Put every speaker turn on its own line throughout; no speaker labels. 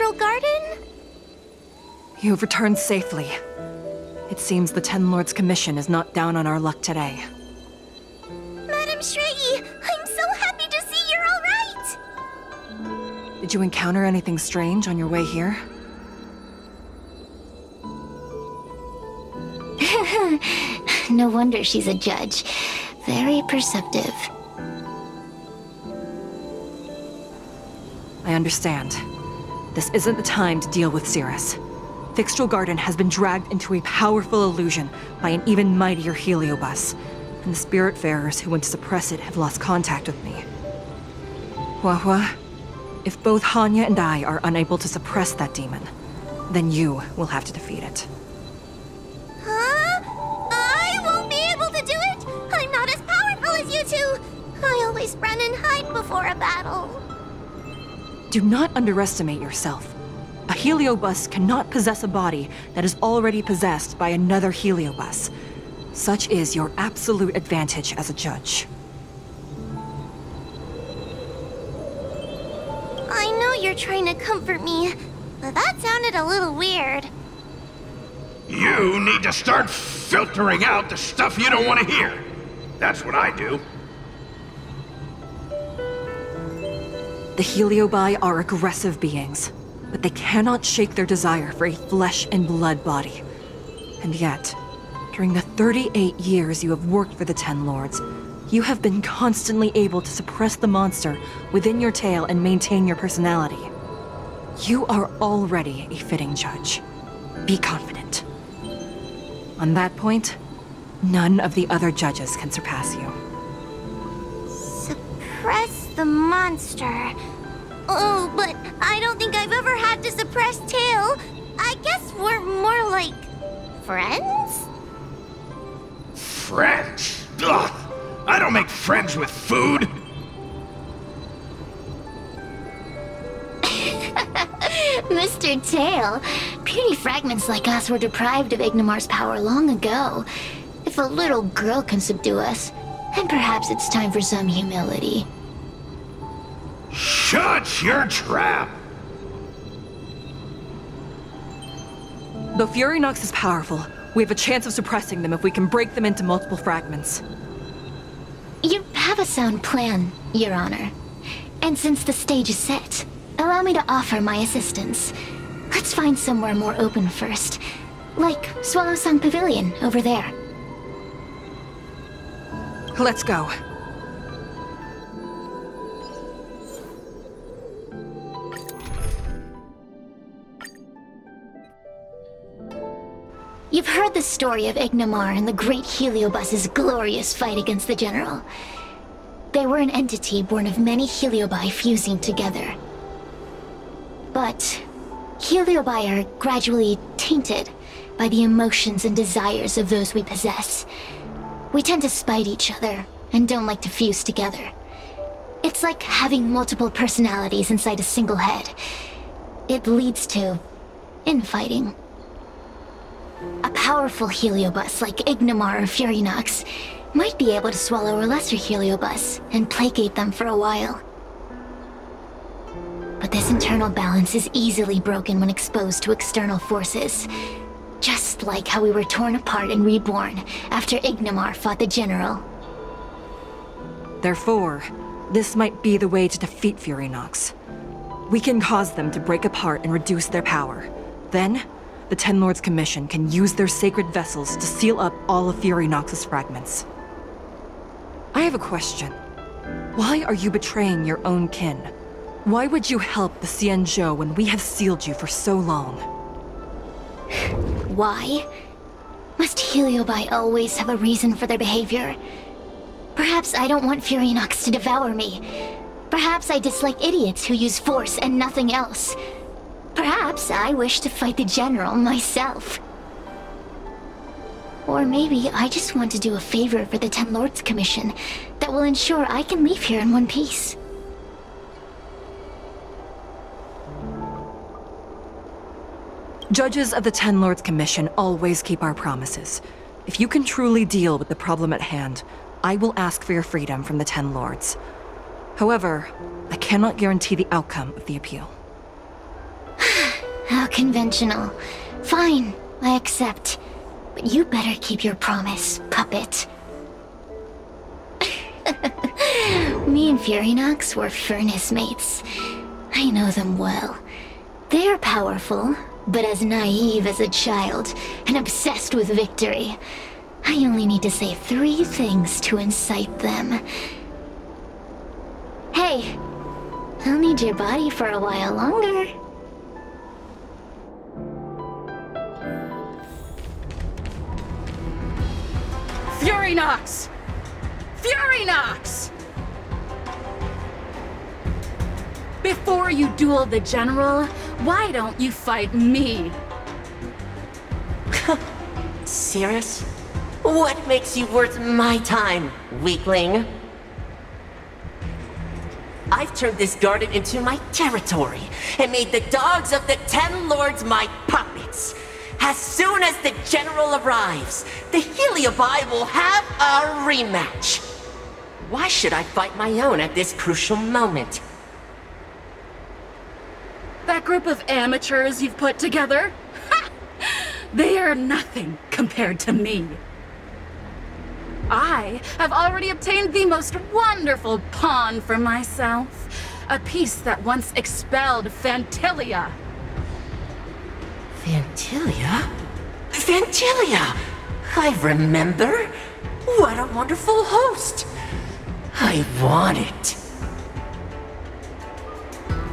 Spectral Garden?
You've returned safely. It seems the Ten Lords' Commission is not down on our luck today.
Madam Shrey, I'm so happy to see you're all right!
Did you encounter anything strange on your way here?
No wonder she's a judge. Very perceptive.
I understand. This isn't the time to deal with Cirrus. Fixtral Garden has been dragged into a powerful illusion by an even mightier heliobus, and the Spiritfarers who went to suppress it have lost contact with me. Huahua, if both Hanya and I are unable to suppress that demon, then you will have to defeat it.
Huh? I won't be able to do it! I'm not as powerful as you two! I always run and hide before a battle.
Do not underestimate yourself. A heliobus cannot possess a body that is already possessed by another heliobus. Such is your absolute advantage as a judge.
I know you're trying to comfort me, but that sounded a little weird.
You need to start filtering out the stuff you don't want to hear. That's what I do.
The Heliobi are aggressive beings, but they cannot shake their desire for a flesh and blood body. And yet, during the 38 years you have worked for the Ten Lords, you have been constantly able to suppress the monster within your tail and maintain your personality. You are already a fitting judge. Be confident. On that point, none of the other judges can surpass you.
Suppress the monster. Oh, but I don't think I've ever had to suppress Tail. I guess we're more like... friends?
Friends? Ugh! I don't make friends with food!
Mr. Tail, puny fragments like us were deprived of Ignimar's power long ago. If a little girl can subdue us, then perhaps it's time for some humility.
Shut your trap!
Though Furynox is powerful, we have a chance of suppressing them if we can break them into multiple fragments.
You have a sound plan, Your Honor. And since the stage is set, allow me to offer my assistance. Let's find somewhere more open first. Like Swallow Song Pavilion, over there.
Let's go.
You've heard the story of Ignimar and the great Heliobus's glorious fight against the General. They were an entity born of many Heliobi fusing together. But Heliobi are gradually tainted by the emotions and desires of those we possess. We tend to spite each other and don't like to fuse together. It's like having multiple personalities inside a single head. It leads to infighting. A powerful Heliobus like Ignimar or Furynox might be able to swallow a lesser Heliobus and placate them for a while. But this internal balance is easily broken when exposed to external forces. Just like how we were torn apart and reborn after Ignimar fought the General.
Therefore, this might be the way to defeat Furynox. We can cause them to break apart and reduce their power. Then, the Ten Lords' Commission can use their sacred vessels to seal up all of Furynox's fragments. I have a question. Why are you betraying your own kin? Why would you help the Xianzhou when we have sealed you for so long?
Why? Must Heliobi always have a reason for their behavior? Perhaps I don't want Furynox to devour me. Perhaps I dislike idiots who use force and nothing else. Perhaps I wish to fight the General myself. Or maybe I just want to do a favor for the Ten Lords Commission that will ensure I can leave here in one piece.
Judges of the Ten Lords Commission always keep our promises. If you can truly deal with the problem at hand, I will ask for your freedom from the Ten Lords. However, I cannot guarantee the outcome of the appeal.
How conventional. Fine, I accept. But you better keep your promise, puppet. Me and Furinox were furnace mates. I know them well. They're powerful, but as naive as a child, and obsessed with victory. I only need to say 3 things to incite them. Hey, I'll need your body for a while longer.
Furinox! Furinox! Before you duel the General, why don't you fight me?
Serious? What makes you worth my time, weakling? I've turned this garden into my territory, and made the dogs of the 10 Lords my puppets. As soon as the General arrives, the Heliobi will have a rematch. Why should I fight my own at this crucial moment?
That group of amateurs you've put together? Ha! They are nothing compared to me. I have already obtained the most wonderful pawn for myself. A piece that once expelled Phantilia.
Phantilia? Phantilia! I remember. What a wonderful host. I want it.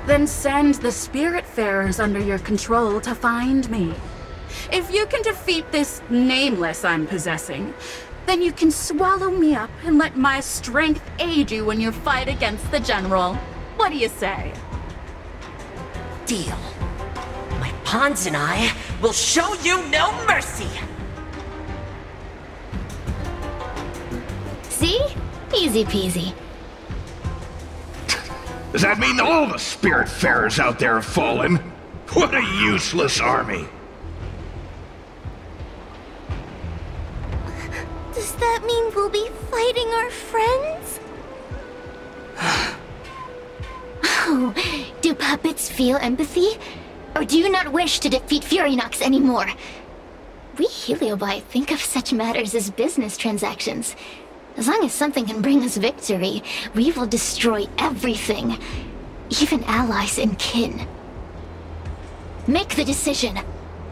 Then send the Spiritfarers under your control to find me. If you can defeat this nameless I'm possessing, then you can swallow me up and let my strength aid you when you fight against the General. What do you say?
Deal. My pawns and I will show you no mercy!
See? Easy peasy.
Does that mean all the Spiritfarers out there have fallen? What a useless army!
Does that mean we'll be fighting our friends? Oh, do puppets feel empathy? Or do you not wish to defeat Furinox anymore? We Heliobi think of such matters as business transactions. As long as something can bring us victory, we will destroy everything. Even allies and kin. Make the decision.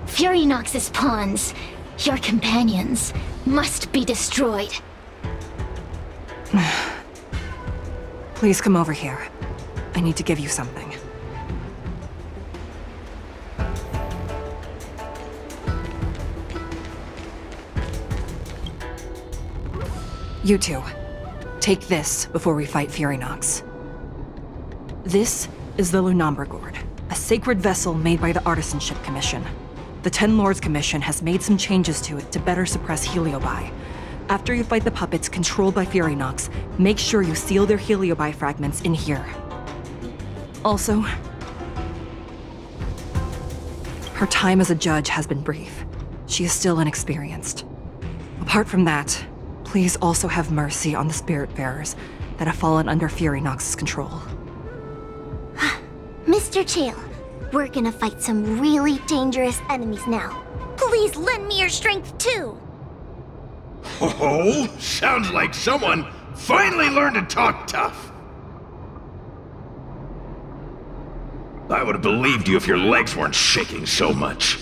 Furinox's pawns, your companions, must be destroyed.
Please come over here. I need to give you something. You two, take this before we fight Furinox. This is the Lunambra Gourd, a sacred vessel made by the Artisanship Commission. The 10 Lords Commission has made some changes to it to better suppress Heliobi. After you fight the puppets controlled by Furinox, make sure you seal their Heliobi fragments in here. Also, her time as a judge has been brief. She is still inexperienced. Apart from that, please also have mercy on the Spiritfarers that have fallen under Furinox's control.
Mr. Chael, we're gonna fight some really dangerous enemies now. Please lend me your strength too!
Oh, sounds like someone finally learned to talk tough. I would have believed you if your legs weren't shaking so much.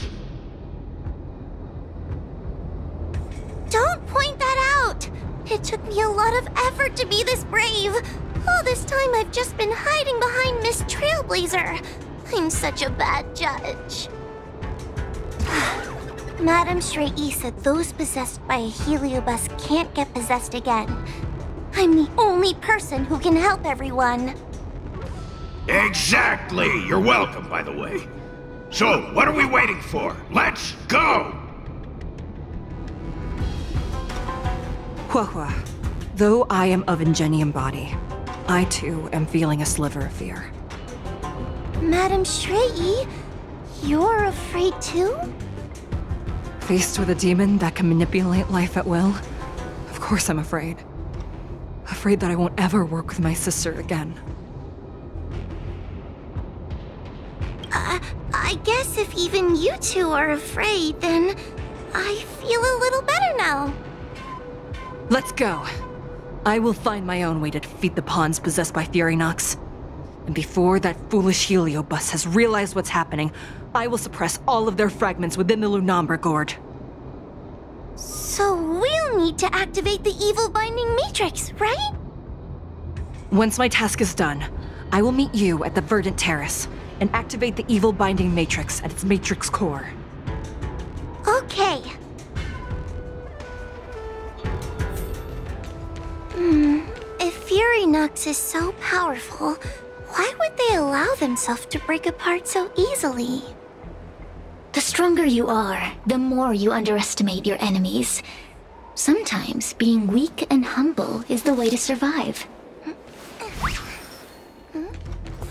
Don't point that out! It took me a lot of effort to be this brave. All this time I've just been hiding behind Miss Trailblazer. I'm such a bad judge. Madame Straight-E said those possessed by a Heliobus can't get possessed again. I'm the only person who can help everyone.
Exactly! You're welcome, by the way. So, what are we waiting for? Let's go!
Huahua, though I am of Ingenium body, I too am feeling a sliver of fear.
Madame Straight-E, you're afraid too?
Faced with a demon that can manipulate life at will, of course I'm afraid. Afraid that I won't ever work with my sister again.
I I guess if even you two are afraid, then I feel a little better now.
Let's go. I will find my own way to defeat the pawns possessed by Furynox. And before that foolish Heliobus has realized what's happening, I will suppress all of their fragments within the Lunombra Gourd.
So we'll need to activate the evil binding matrix, right?
Once my task is done, I will meet you at the Verdant Terrace and activate the evil binding matrix at its matrix core.
Okay. If Furynox is so powerful, why would they allow themselves to break apart so easily?
The stronger you are, the more you underestimate your enemies. Sometimes being weak and humble is the way to survive.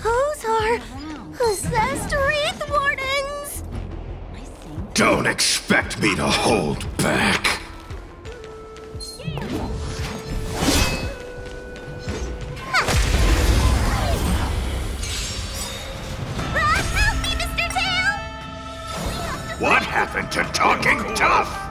Those are possessed Wraith Wardens!
Don't expect me to hold back.
Help me, Mr. Tail!
What happened to talking tough?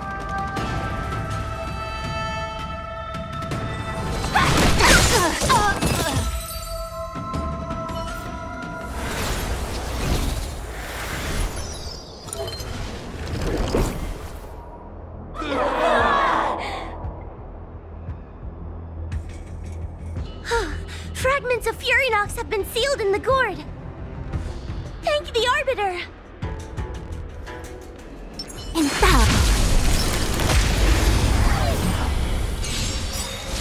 Fragments of Furynox have been sealed in the gourd. Thank the Arbiter. Infallible.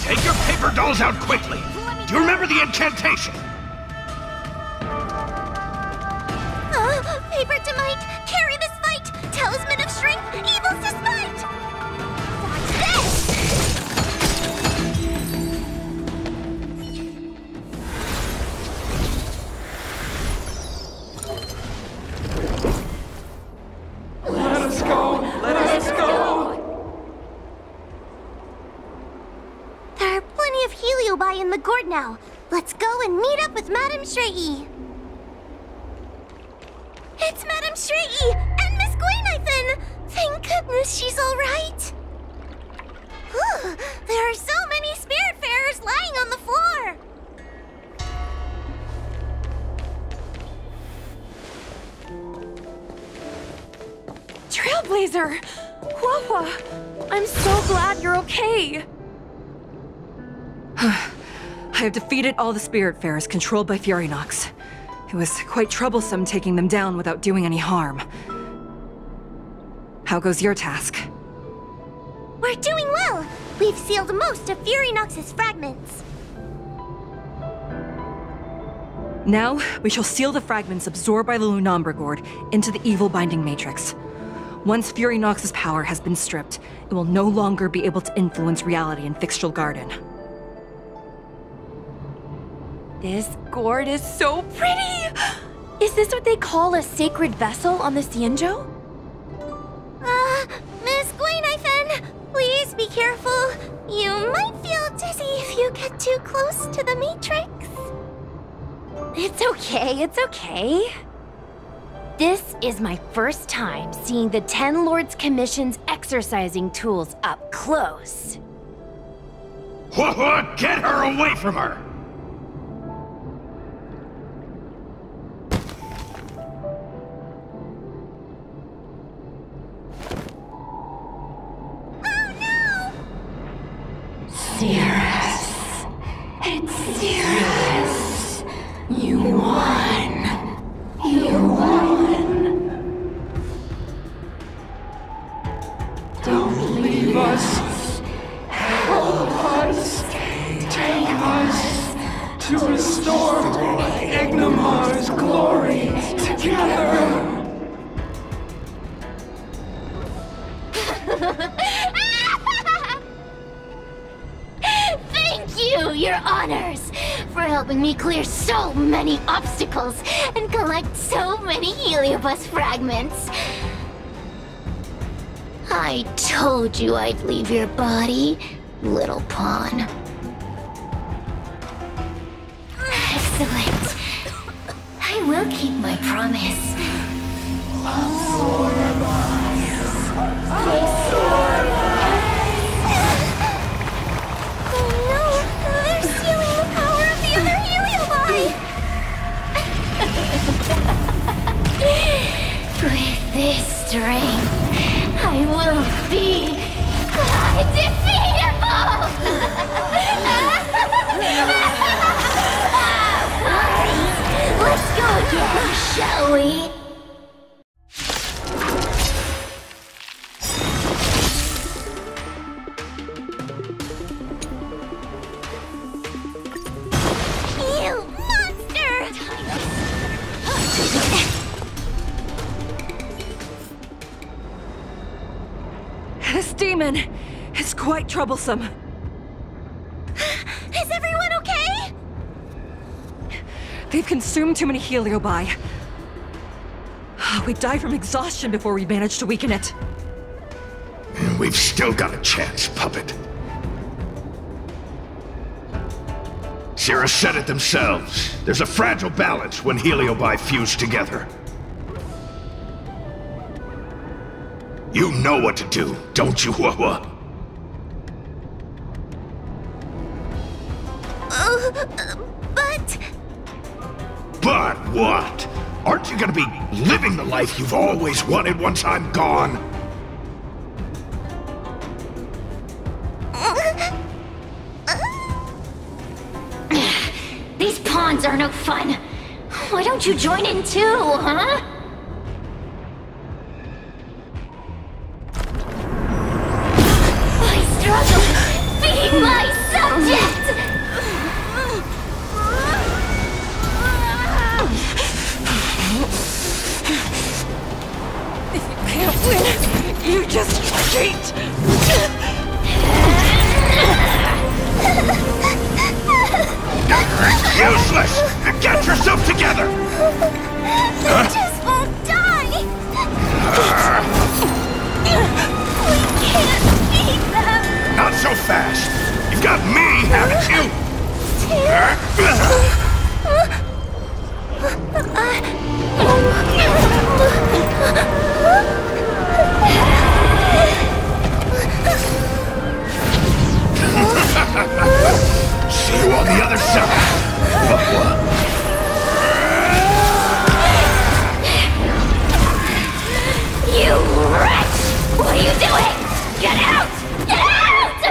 Take your paper dolls out quickly. Do you remember the incantation?
Paper to might, carry this fight. Talisman of strength, evil's despite. That's this!
Let us go! Let us go!
There are plenty of Heliobi in the gourd now. Let's go and meet up with Madame Straight. It's Madame Straight and Miss Gwaynithan! Thank goodness she's all right. Whew, there are so many Spiritfarers lying on the floor.
Trailblazer! Wawa! I'm so glad you're okay! I have defeated all the Spiritfarers controlled by Furynox. It was quite troublesome taking them down without doing any harm. How goes your task?
We're doing well. We've sealed most of Furynox's fragments.
Now, we shall seal the fragments absorbed by the Lunombra Gourd into the evil binding matrix. Once Furynox's power has been stripped, it will no longer be able to influence reality in Fixtral Garden.
This gourd is so pretty! Is this what they call a sacred vessel on the Xianzhou?
Miss Gwaynithan, please be careful. You might feel dizzy if you get too close to the Matrix.
It's okay, it's okay. This is my first time seeing the Ten Lords Commission's exercising tools up close.
What? Get her away from her!
Cirrus. It's Cirrus. You won. You won. Don't leave us. Help us. Take us to restore Ignimar's glory together.
Your honors, for helping me clear so many obstacles and collect so many Heliobus fragments. I told you I'd leave your body, little pawn. Excellent. I will keep my promise. With this strength, I will be undefeatable! Let's go again, shall we?
You monster!
This demon is quite troublesome.
Is everyone okay?
They've consumed too many heliobi. We died from exhaustion before we managed to weaken it.
We've still got a chance, puppet. Sierra said it themselves. There's a fragile balance when heliobi fuse together. You know what to do, don't you, Wawa? But what? Aren't you gonna be living the life you've always wanted once I'm gone?
These pawns are no fun. Why don't you join in too, huh? I struggle being my subject!
If you can't win, you just cheat!
Useless! Get yourself together!
They just won't die! We can't beat them!
Not so fast! You've got me, haven't you? See you on the other side!
You wretch! What are you doing? Get out! Get out!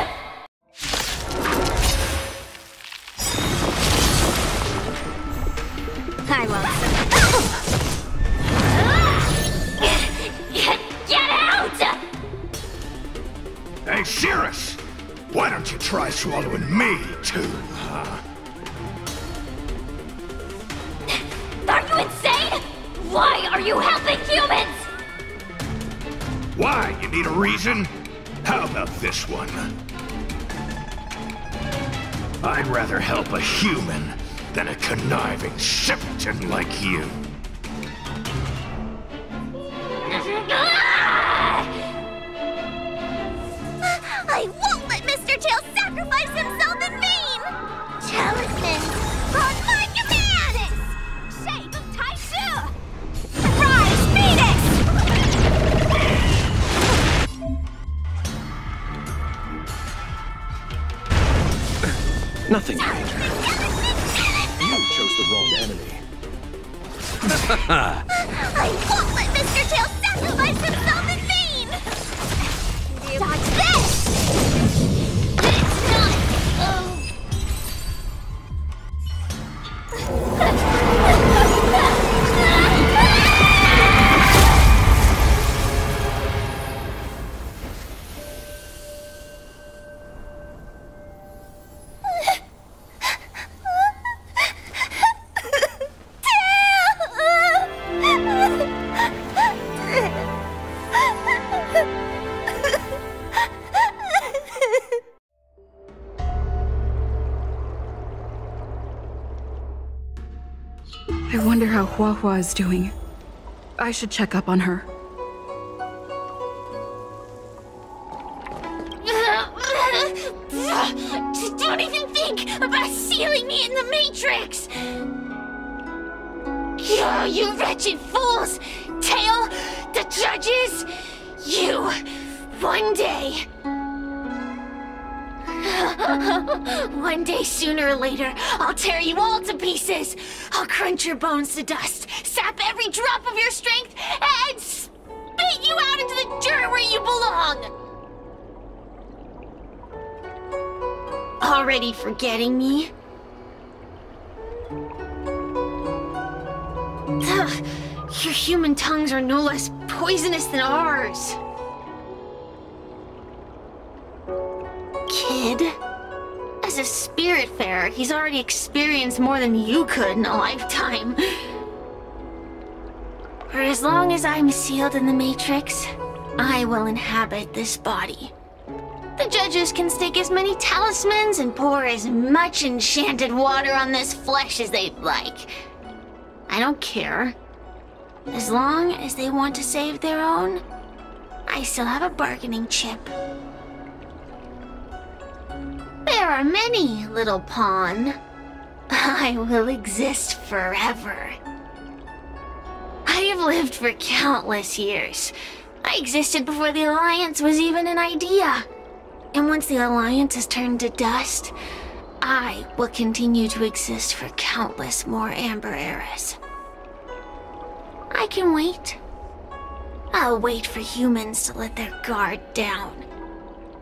I won't.
Get out!
Hey, Cirrus! Why don't you try swallowing me, too, huh?
Are you insane? Why are you helping humans?
Why? You need a reason? How about this one? I'd rather help a human than a conniving simpleton like you.
I won't let Mr. Tail sacrifice himself in vain! Talismans on my command! Shape of Taishu! Rise, Phoenix!
Nothing major. You chose the wrong enemy.
I won't let Mr. Tail sacrifice himself in vain! Dodge this! It's not...
I wonder how Huahua is doing. I should check up on her.
Don't even think about sealing me in the Matrix! You wretched fools! Tail, the judges, you, one day... One day, sooner or later, I'll tear you all to pieces. I'll crunch your bones to dust, sap every drop of your strength, and spit you out into the dirt where you belong. Already forgetting me? Ugh, your human tongues are no less poisonous than ours. Kid? As a spiritfarer, he's already experienced more than you could in a lifetime. For as long as I'm sealed in the Matrix, I will inhabit this body. The judges can stake as many talismans and pour as much enchanted water on this flesh as they'd like. I don't care. As long as they want to save their own, I still have a bargaining chip. There are many, little pawn. I will exist forever. I have lived for countless years. I existed before the Alliance was even an idea. And once the Alliance has turned to dust, I will continue to exist for countless more Amber eras. I can wait. I'll wait for humans to let their guard down.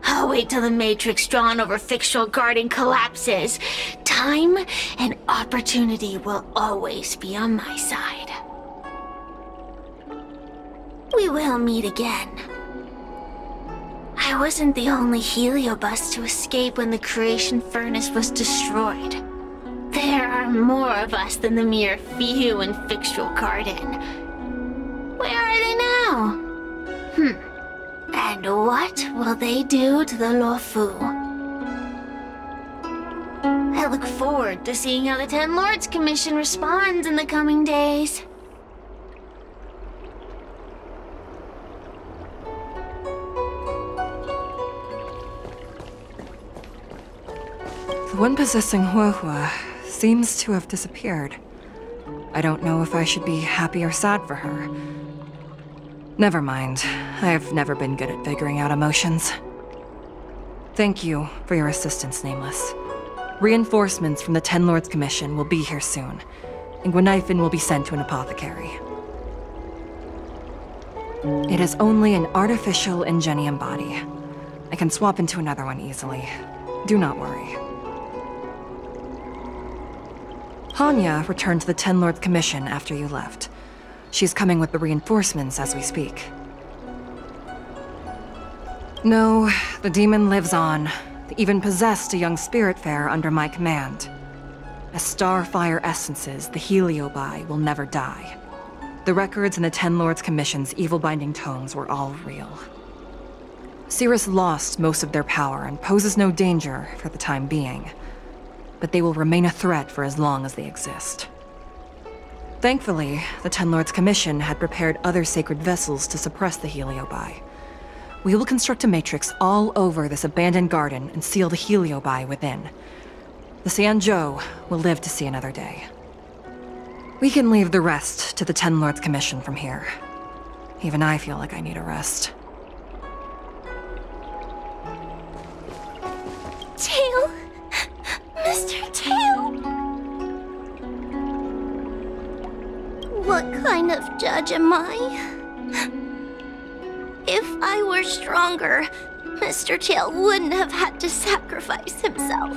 I'll wait till the Matrix drawn over fictional guarding collapses. Time and opportunity will always be on my side. We will meet again. I wasn't the only heliobus to escape when the creation furnace was destroyed. There are more of us than the mere few in fictional garden. Where are they now? And what will they do to the Luofu? I look forward to seeing how the Ten Lords Commission responds in the coming days.
The one possessing Huohua seems to have disappeared. I don't know if I should be happy or sad for her. Never mind. I've never been good at figuring out emotions. Thank you for your assistance, Nameless. Reinforcements from the Ten Lords Commission will be here soon, and Gwenifin will be sent to an apothecary. It is only an artificial Ingenium body. I can swap into another one easily. Do not worry. Hanya returned to the Ten Lords Commission after you left. She's coming with the reinforcements as we speak. No, the demon lives on. They even possessed a young spiritfarer under my command. As starfire essences, the Heliobi will never die. The records in the Ten Lords Commission's evil-binding tomes were all real. Cirrus lost most of their power and poses no danger for the time being. But they will remain a threat for as long as they exist. Thankfully, the Ten Lords Commission had prepared other sacred vessels to suppress the Heliobi. We will construct a matrix all over this abandoned garden and seal the Heliobi within. The Sanzhou will live to see another day. We can leave the rest to the Ten Lords Commission from here. Even I feel like I need a rest.
Tail! Mr. Tail! What kind of judge am I? If I were stronger, Mr. Tail wouldn't have had to sacrifice himself.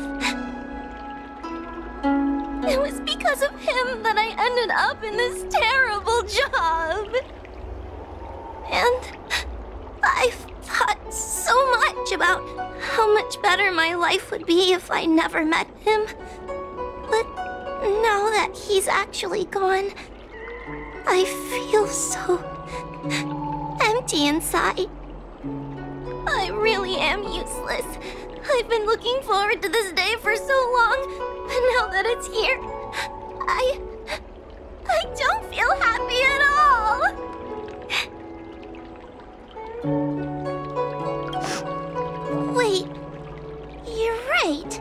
It was because of him that I ended up in this terrible job. And I've thought so much about how much better my life would be if I never met him. But now that he's actually gone, I feel so empty inside. I really am useless. I've been looking forward to this day for so long, but now that it's here, I don't feel happy at all. Wait, you're right.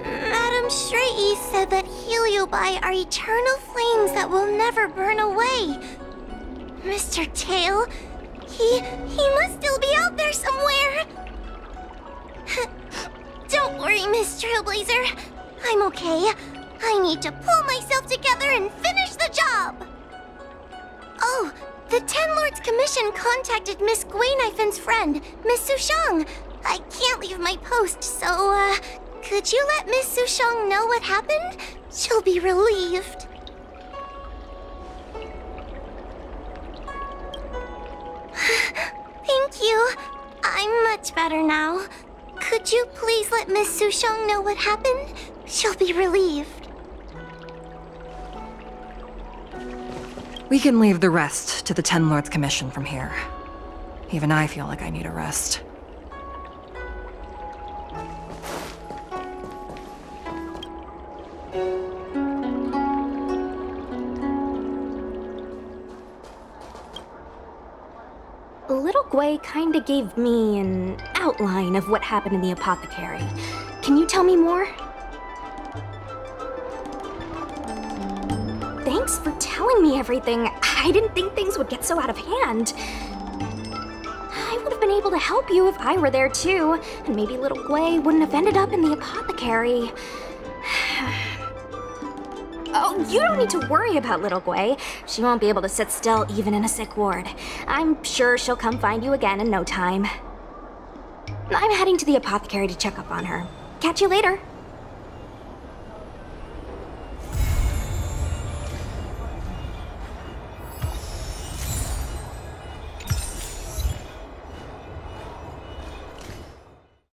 Madame Shrei said that Helio Heliobi are eternal flames that will never burn away. Mr. Tail, he must still be out there somewhere. Don't worry, Miss Trailblazer. I'm okay. I need to pull myself together and finish the job. Oh, the Ten Lords Commission contacted Miss Guinaifin's friend, Miss Sushang. I can't leave my post, so, could you let Miss Sushang know what happened? She'll be relieved. Thank you. I'm much better now. Could you please let Miss Sushang know what happened? She'll be relieved.
We can leave the rest to the Ten Lords Commission from here. Even I feel like I need a rest.
Little Gui kinda gave me an outline of what happened in the apothecary. Can you tell me more? Thanks for telling me everything. I didn't think things would get so out of hand. I would have been able to help you if I were there too, and maybe little Gui wouldn't have ended up in the apothecary. Oh, you don't need to worry about little Gui. She won't be able to sit still even in a sick ward. I'm sure she'll come find you again in no time. I'm heading to the apothecary to check up on her. Catch you later.